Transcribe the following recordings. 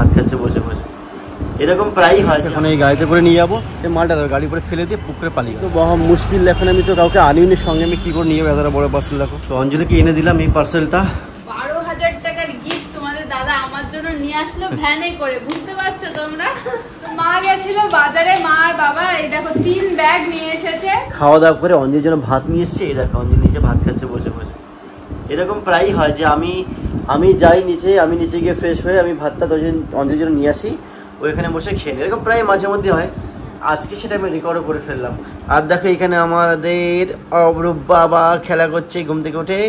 ভাত খাচ্ছে বসে বসে, এরকম প্রায়ই হয়। এখন এই গাড়িতে করে নিয়ে যাবো, এই মালটা গাড়ি করে ফেলে দিয়ে পুকুরে পালিয়ে তো বড় মুশকিল। এখন আমি তো কাউকে আনিনি সঙ্গে, আমি কি করে নিয়ে যাবো এতটা বড় পার্সেল? দেখো তো অঞ্জলিকে এনে দিলাম এই পার্সেলটা। 12,000 টাকার গিফট তোমাদের দাদা আমার জন্য নিয়ে আসলো ভ্যানে করে, বুঝতে পারছো তোমরা? মা গেছিল বাজারে, মা আর বাবা এই দেখো 3 ব্যাগ নিয়ে এসেছে। খাওয়া দাওয়া করে অঞ্জলির জন্য ভাত নিয়ে এসছে, এই দেখো অঞ্জলি নিচে ভাত খাচ্ছে বসে বসে। এরকম প্রায়ই হয় যে আমি যাই নিচে, আমি নিচে গিয়ে ফ্রেশ হয়ে আমি ভাতটা অঞ্জলির জন্য নিয়ে আসি, ওইখানে বসে খেয়ে নিই। এরকম প্রায় মাঝে মধ্যে হয়, আজকে সেটা আমি রেকর্ডও করে ফেললাম। আর দেখো এখানে আমাদের অব্রব বাবা খেলা করছে ঘুম থেকে উঠে।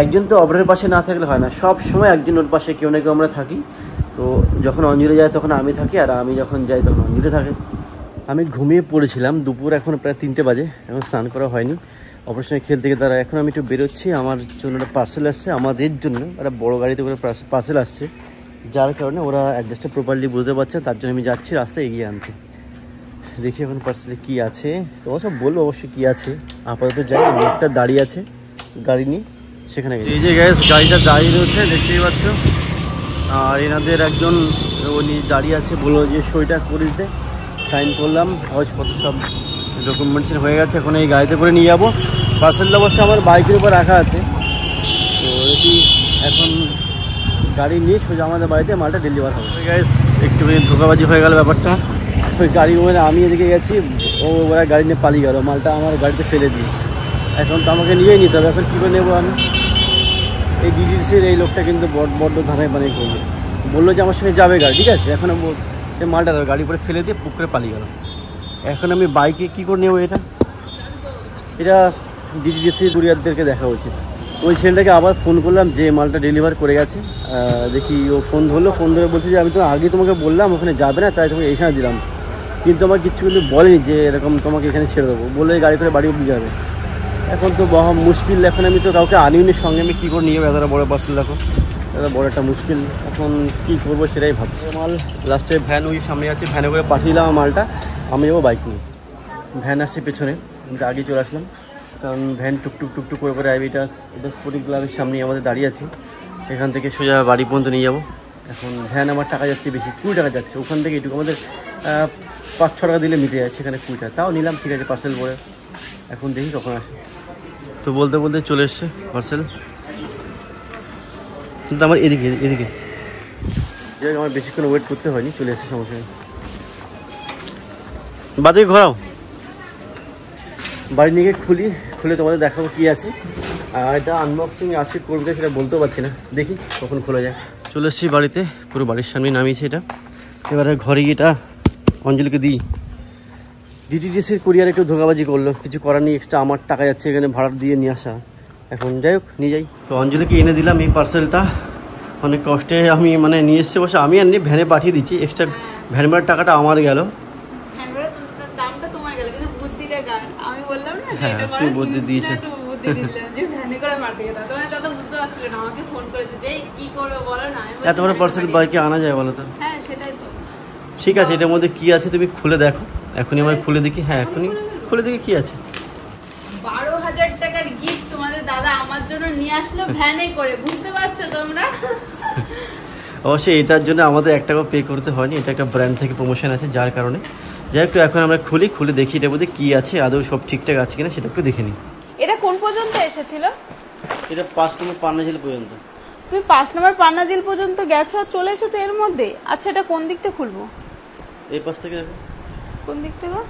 একজন তো অব্রের পাশে না থাকলে হয় না, সব সময় একজন ওর পাশে কেউ না কেউ আমরা থাকি। তো যখন অঞ্জলি যায় তখন আমি থাকি, আর আমি যখন যাই তখন অঞ্জলি থাকে। আমি ঘুমিয়ে পড়েছিলাম, দুপুর এখন প্রায় 3টে বাজে, এখন স্নান করা হয়নি। অপারেশনে খেলতে গিয়ে তারা এখন আমি একটু বেরোচ্ছি, আমার জন্য একটা পার্সেল আসছে, আমাদের জন্য একটা বড়ো গাড়িতে করে পার্সেল আসছে, যার কারণে ওরা অ্যাড্রেসটা প্রপারলি বুঝতে পারছে, তার জন্য আমি যাচ্ছি রাস্তায় এগিয়ে আনতে। দেখি এখন পার্সেলে কী আছে, তো সব বলবো অবশ্যই কী আছে। আপাতত যাই, লোকটা দাঁড়িয়ে আছে গাড়ি নিয়ে, সেখানে এই যে গ্যাস গাড়িটা দাঁড়িয়ে রয়েছে দেখতেই পাচ্ছ। আর এনাদের একজন উনি দাঁড়িয়ে আছে, বললো যে সইটা করে দিতে, সাইন করলাম, কাগজপত্র সব ডকুমেন্টেশন হয়ে গেছে। এখন এই গাড়িতে করে নিয়ে যাবো। পার্সেলটা অবশ্য আমার বাইকের উপর রাখা আছে, তো এটি এখন গাড়ি নিয়ে সোজা আমাদের বাড়িতে মালটা ডেলিভার হবে। গ্যাস একটুখানি ধোকাবাজি হয়ে গেল ব্যাপারটা, ওই গাড়ি ওরা আমি এদিকে গেছি, ওরা গাড়ি নিয়ে পালিয়ে গেল, মালটা আমার গাড়িতে ফেলে দিই। এখন তো আমাকে নিয়েই নিতে হবে, এখন কী করে নেবো আমি? এই ডিডিসির এই লোকটা কিন্তু বড্ড ধারায় বানিয়ে করলো, বললো যে আমার সঙ্গে যাবে গাড়ি, ঠিক আছে। এখন এই মালটা দেবে গাড়ি করে ফেলে দিয়ে পুকুরে পালিয়ে গেল। এখন আমি বাইকে কী করে নেবো? এটা ডিডিসি কুরিয়ারদেরকে দেখা উচিত। ওই ছেলেটাকে আবার ফোন করলাম যে মালটা ডেলিভার করে গেছে, দেখি ও ফোন ধরে বলছে যে আমি তো আগে তোমাকে বললাম ওখানে যাবে না, তাই তোমাকে এখানে দিলাম, কিন্তু আমার কিচ্ছু কিন্তু বলেনি যে এরকম তোমাকে এখানে ছেড়ে দেবো, বলে গাড়ি করে বাড়ি অব্দি যাবে। এখন তো মুশকিল। এখন আমি তো কাউকে আনিনি সঙ্গে, আমি কী করে নিয়ে যাবো এতটা বড় পার্সেল? দেখো এটা বড় একটা মুশকিল, এখন কী করবো সেটাই ভাবছি। মাল লাস্টে ভ্যান ওই সামনে আছে, ভ্যানে করে পাঠিয়ে দিলাম মালটা, আমি যাবো বাইক নিয়ে। ভ্যান আসছে পেছনে, আমি তো আগে চলে আসলাম, কারণ ভ্যান টুকটুক করে এটা স্পোর্টিং ক্লাবের সামনেই আমাদের দাঁড়িয়ে আছি, এখান থেকে সোজা বাড়ি পর্যন্ত নিয়ে যাবো। এখন ভ্যান আমার টাকা যাচ্ছে বেশি, 20 টাকা যাচ্ছে, ওখান থেকে এটুকু আমাদের 5-6 টাকা দিলে মিটে যায়, সেখানে 20 টাকা তাও নিলাম, ঠিক আছে পার্সেল পরে। এখন দেখি কখন আসে। তো বলতে চলে এসছে পার্সেল, কিন্তু আমার এদিকে যাই আমার বেশিক্ষণ ওয়েট করতে হয়নি, চলে এসছে, সমস্যা নেই। বাদে ঘোরাও, বাড়ি নিয়ে খুলে তোমাদের দেখাবো কী আছে। আর এটা আনবক্সিং আজকে করবে সেটা বলতেও পারছি না, দেখি কখন খোলা যায়। চলে এসেছি বাড়িতে, পুরো বাড়ির সামনে নামিয়েছি এটা। এবারে ঘরে গিয়ে এটা অঞ্জলিকে দিই। ডিটিডিসির কুরিয়ার একটু ধোকাবাজি করলো, কিছু করার নেই, এক্সট্রা আমার টাকা যাচ্ছে এখানে ভাড়া দিয়ে নিয়ে আসা। এখন যাই হোক নিয়ে যাই। তো অঞ্জলিকে এনে দিলাম এই পার্সেলটা, অনেক কষ্টে আমি নিয়ে এসেছি, বসে আমি আনি ভ্যানে পাঠিয়ে দিচ্ছি, এক্সট্রা ভ্যান ভাড়ার টাকাটা আমার গেল। হ্যাঁ তুই বুদ্ধি দিয়েছে, এত বড় পার্সেল বাইকে আনা যায় বলো তো? ঠিক আছে, এটার মধ্যে কি আছে তুমি খুলে দেখো, এখনই আমার খুলে দেখি। হ্যাঁ এখনই খুলে দেখি কি আছে। 12,000 টাকার গিফট তোমাদের দাদা আমার জন্য নিয়ে আসলো ভ্যানে করে, বুঝতে পারছো তোমরা? অবশ্যই এটার জন্য আমাদের 1 টাকা পে করতে হয়নি, এটা একটা ব্র্যান্ড থেকে প্রমোশন আছে, যার কারণে। যাই হোক এখন আমরা খুলে দেখি এটার মধ্যে কী আছে, আদৌ সব ঠিকঠাক আছে কিনা সেটা একটু দেখে নিই। এটা কোন পর্যন্ত এসেছিল? এটা 5 নম্বর পান্নাঝিল পর্যন্ত। তুমি 5 নম্বর পান্নাঝিল পর্যন্ত গেছো আর চলে এসেছো এর মধ্যে? আচ্ছা এটা কোন দিক থেকে খুলবো? এই পাশ থেকে দেখো। কোন দিক থেকে?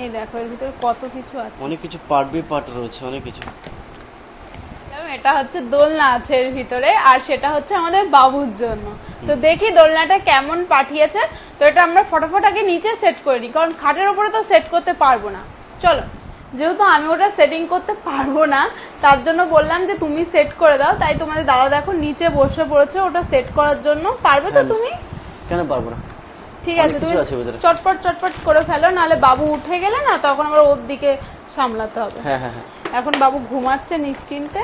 এই দেখো এর ভিতরে কত কিছু আছে, অনেক কিছু পার্ট বাই পার্ট রয়েছে, অনেক কিছু। এটা হচ্ছে দোলনা আছে এর ভিতরে, আর সেটা হচ্ছে আমাদের বাবুর জন্য। তো দেখি দোলনাটা কেমন পাঠিয়েছে। তো এটা আমরা ফটাফট আগে নিচে সেট করে নিই, কারণ খাটের উপরে তো সেট করতে পারবো না। চলো, যেহেতু আমি ওটা সেটিং করতে পারবো না, তার জন্য বললাম যে তুমি সেট করে দাও। তাই তোমাদের দাদা দেখো নিচে বসে পড়েছে ওটা সেট করার জন্য। পারবে তো তুমি? কেন পারবো না, ঠিক আছে তুমি চটপট করে ফেলো, নাহলে বাবু উঠে গেলে না তখন আমরা ওর দিকে সামলাতে হবে। হ্যাঁ এখন বাবু ঘুমাচ্ছে নিশ্চিন্তে।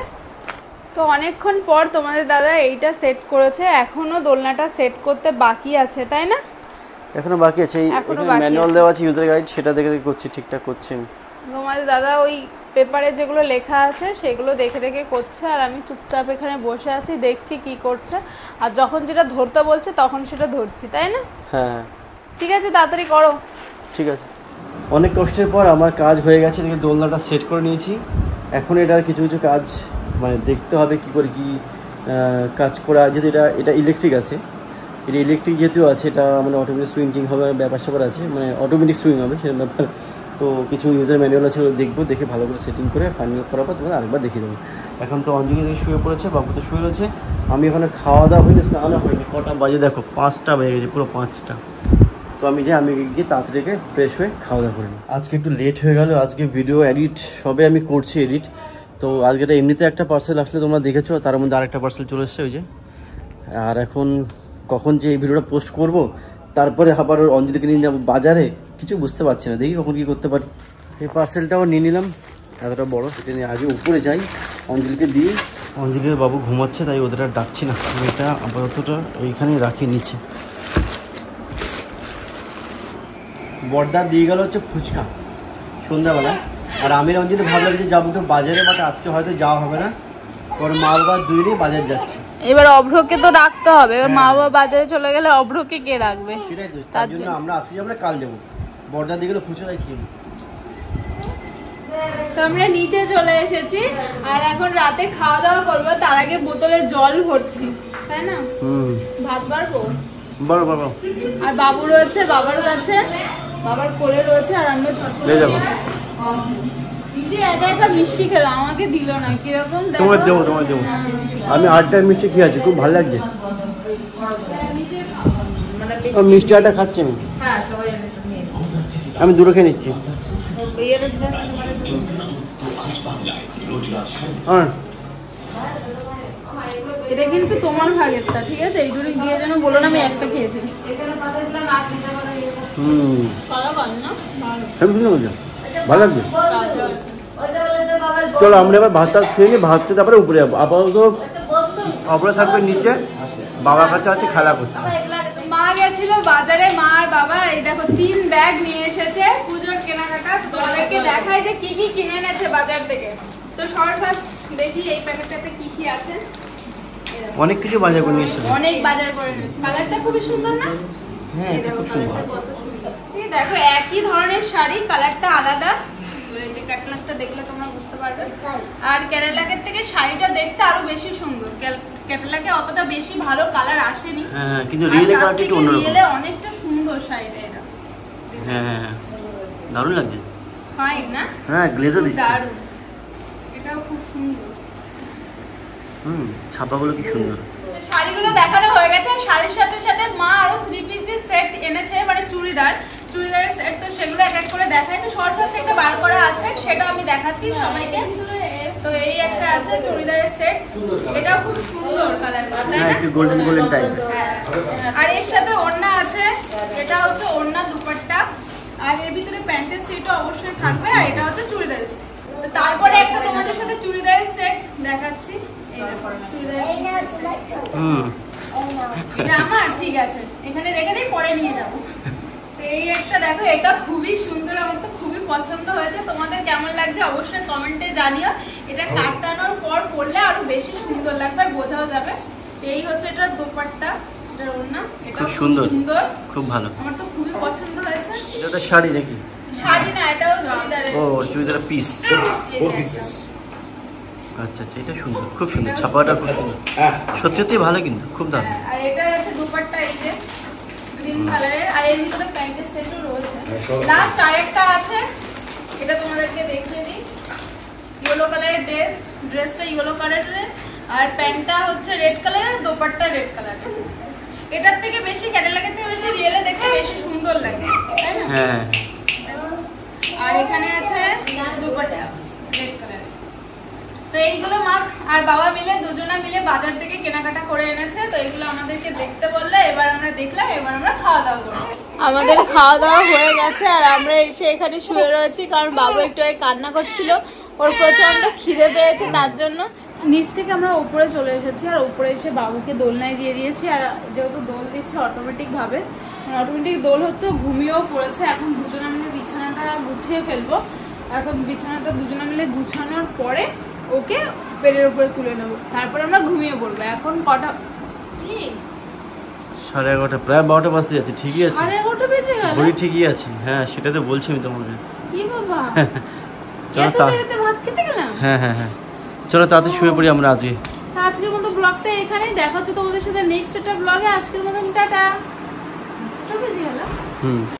তো অনেকক্ষণ পর তোমাদের দাদা এইটা সেট করেছে, এখনো দোলনাটা সেট করতে বাকি আছে তাই না? এখনো বাকি আছে, এখানে ম্যানুয়াল দেওয়া আছে ইউজার গাইড, সেটা দেখে করছি, ঠিকঠাক করছি। তোমাদের দাদা ওই পেপারে যেগুলো লেখা আছে সেগুলো দেখে করছে, আর আমি চুপচাপ এখানে বসে আছি, দেখছি কি করছে। আর যখন যেটা ধরতে বলছে তখন সেটা ধরছি, তাই না? হ্যাঁ ঠিক আছে, তাড়াতাড়ি করো। ঠিক আছে। অনেক কষ্টের পর আমার কাজ হয়ে গেছে, এদিকে দোলনাটা সেট করে নিয়েছি। এখন এটার কিছু কিছু কাজ মানে দেখতে হবে কী করে কী কাজ করা, যেহেতু এটা ইলেকট্রিক আছে, এটা ইলেকট্রিক যেহেতু আছে, এটা মানে অটোমেটিক সুইং হবে, ব্যাপার স্যাপার আছে, মানে অটোমেটিক সুইং হবে সেরকম ব্যাপার। তো কিছু ইউজার ম্যানুয়াল আছে, দেখবো, দেখে ভালো করে সেটিং করে ফাইনাল করার পর তোমাদের আরেকবার দেখিয়ে দেবো। এখন তো অঞ্জলি শুয়ে পড়েছে, বাবু তো শুয়ে রয়েছে, আমি ওখানে খাওয়া দাওয়া হয়নি, স্নানও হয়নি। কটা বাজে দেখো, 5টা বেজে গেছে, পুরো 5টা। তো আমি গিয়ে তাড়াতাড়ি ফ্রেশ হয়ে খাওয়া দাওয়া করে নিই। আজকে একটু লেট হয়ে গেল, আজকে ভিডিও এডিট সবে আমি করছি এডিট। তো আজকে এমনিতে একটা পার্সেল আসলে তোমরা দেখেছো, তার মধ্যে আরেকটা পার্সেল চলে এসছে ওই যে। আর এখন কখন যে এই ভিডিওটা পোস্ট করব, তারপরে আবার অঞ্জলিকে নিয়ে যাবো বাজারে, কিছু বুঝতে পারছি না, দেখি কখন কী করতে পারি। এই পার্সেলটাও নিয়ে নিলাম, এতটা বড়, সেটা নিয়ে আগে উপরে যাই, অঞ্জলিকে দিয়ে। অঞ্জলির বাবু ঘুমাচ্ছে, তাই ওদের আর ডাকছি না, আমি এটা আপাততটা এইখানেই রাখি নিচে। বড়দা দিয়ে গেল হচ্ছে ফুচকা সন্ধ্যাবেলা, আর আমি অঞ্জলি ভাবলাম যে যাবো একটু বাজারে, বাট আজকে হয়তো যাওয়া হবে না, ওর মা বাবা দুইটাই বাজার যাচ্ছে। এবার অভ্রকে তো রাখতে হবে, এবার মা বাবা বাজারে চলে গেলে অভ্রকে কে রাখবে? সেটাই তো, তার জন্য আমরা আজকে যাবো না, কাল যাবো। বড়দা দিয়ে গেল ফুচকাই খেয়ে। তো আমরা নিচে চলে এসেছি, আর এখন রাতে খাওয়া দাওয়া করবো, তার আগে বোতলে জল ভরছি, তাই না? ভাত বাড়বো, আর বাবু রয়েছে বাবার কাছে, বাবার কোলে রয়েছে, আর আমরা ঝটপট নিচে একা একা মিষ্টি খেলাম, আমাকে দিল না, কিরকম তোমার দেবো। আমি 8টার মিষ্টি খেয়ে আছি, খুব ভালো লাগছে। মিষ্টি আটা খাচ্ছি আমি দূরে খেয়ে নিচ্ছি। এটা কিন্তু তোমার ভাগেরটা, ঠিক আছে? এই দূরে গিয়ে যেন বলো না আমি একটা খেয়েছি। ভালো লাগবে। চলো আমরা এবার ভাতটা খেয়ে নিই, ভাত খেয়ে তারপরে উপরে যাবো। আপাতত উপরে থাকবে, নিচে বাবার কাছে আছে, খেলা করছে। মা গেছিল বাজারে, মা আর বাবা এই দেখো 3 ব্যাগ নিয়ে এসেছে পুজোর কেনাকাটা। তোমাদেরকে দেখাই যে কি কি কিনে এনেছে বাজার থেকে। তো সবার ফার্স্ট দেখি এই প্যাকেটটাতে কি কি আছে। অনেক কিছু বাজার করে নিয়েছে, অনেক বাজার করে নিয়েছে। কালারটা খুবই সুন্দর না? হ্যাঁ এটা খুব সুন্দর। দেখো একই ধরনের শাড়ি, কালারটা আলাদা, এই যে ক্যাটালগটা দেখলে তোমরা বুঝতে পারবে। আর ক্যাটালগের থেকে শাড়িটা দেখতে আরো বেশি সুন্দর, ক্যাটালগে অতটা বেশি ভালো কালার আসেনি। হ্যাঁ কিন্তু রিয়েলে কালারটা একটু অন্যরকম, রিয়েলে অনেকটা সুন্দর শাড়িটা। এটা হ্যাঁ দারুণ লাগছে, ফাইন না? হ্যাঁ গ্লেজও দিচ্ছে, দারুণ, এটাও খুব সুন্দর। ছাপাগুলো কি সুন্দর। শাড়িগুলো দেখানো হয়ে গেছে, শাড়ির সাথে সাথে মা আরো 3 পিসের সেট এনেছে, মানে চুড়িদারের সেট। তো সেগুলো এক এক করে দেখাই। তো শর্ট ফার্স্ট একটা বার করা আছে, সেটা আমি দেখাচ্ছি সবাইকে। তো এই একটা আছে চুড়িদারের সেট, এটাও খুব সুন্দর কালারটা, তাই না? একটু গোল্ডেন টাইপ। আর এর সাথে ওড়না আছে, এটা হচ্ছে ওড়না দুপাট্টা, আর এর ভিতরে প্যান্টের সেটও অবশ্যই থাকবে, আর এটা হচ্ছে চুড়িদারের সেট। তো তারপরে একটা তোমাদের সাথে চুড়িদারের সেট দেখাচ্ছি। এই দেখো চুড়িদারের সেট। এটা আমার, ঠিক আছে, এখানে রেখে দিই, পরে নিয়ে যাবো। তো এই একটা দেখো, এটা খুবই সুন্দর, আমার তো খুবই পছন্দ হয়েছে। তোমাদের কেমন লাগছে অবশ্যই কমেন্টে জানিও। এটা কাটানোর পর পরলে আরো বেশি সুন্দর লাগবে, আর বোঝাও যাবে। এই হচ্ছে এটা দোপাট্টা, এটা ওড়না, এটা খুব সুন্দর, খুব ভালো, আমার তো খুবই পছন্দ হয়েছে। এটা শাড়ি নাকি? শাড়ি না, এটাও চুড়িদারের। ও চুড়িদারের পিস, 4 পিসেস। আচ্ছা আচ্ছা, এটা সুন্দর, খুব সুন্দর, ছাপাটা খুব সুন্দর, সত্যি সত্যি ভালো, কিন্তু খুব দারুণ। আর এটা আছে দুপাট্টা, এই যে গ্রিন কালারের, আর এর ভিতরে প্যান্টের সেটও রয়েছে। লাস্ট আরেকটা আছে, এটা তোমাদেরকে দেখিয়ে দিই। ইয়েলো কালারের ড্রেসটা ইয়েলো কালারের, আর প্যান্টটা হচ্ছে রেড কালারের, দোপাট্টা রেড কালারের। এটার থেকে বেশি ক্যাটালগের থেকে বেশি রিয়েলে দেখতে বেশি সুন্দর লাগে, তাই না? হ্যাঁ। আর এখানে আছে দোপাট্টা রেড কালারের। তো এইগুলো মা আর বাবা মিলে দুজনা মিলে বাজার থেকে কেনাকাটা করে এনেছে। তো এগুলো আমাদেরকে দেখতে বললে, এবার আমরা দেখলাম, এবার আমরা খাওয়া দাওয়া করবো। আমাদের খাওয়া দাওয়া হয়ে গেছে, আর আমরা এসে এখানে শুয়ে রয়েছি, কারণ বাবু একটু আগে কান্না করছিল, ওর প্রচন্ড খিদে পেয়েছে, তার জন্য নিচ থেকে আমরা উপরে চলে এসেছি। আর উপরে এসে বাবুকে দোলনায় দিয়ে দিয়েছি, আর যেহেতু দোল দিচ্ছে অটোমেটিক দোল হচ্ছে, ঘুমিয়েও পড়েছে। এখন দুজনে মিলে বিছানাটা গুছিয়ে ফেলবো। এখন বিছানাটা দুজনে মিলে গুছানোর পরে ওকে বেডের উপরে তুলে নেবো, তারপর আমরা ঘুমিয়ে পড়বো। এখন কটা 11:30, প্রায় 12টা বাজতে যাচ্ছে। ঠিকই আছে, 11:30 বেজে গেল। ঘড়ি ঠিকই আছে। হ্যাঁ, সেটা তো বলছি আমি তোমাকে। কি বাবা, চলো ভাত খেতে গেলাম। হ্যাঁ, চলো তাড়াতাড়ি শুয়ে পড়ি আমরা আজকে। আজকের মতো ব্লগটা এখানেই, দেখা হচ্ছে তোমাদের সাথে নেক্সট একটা ব্লগে। আজকের মতো টাটা। বেজে গেল।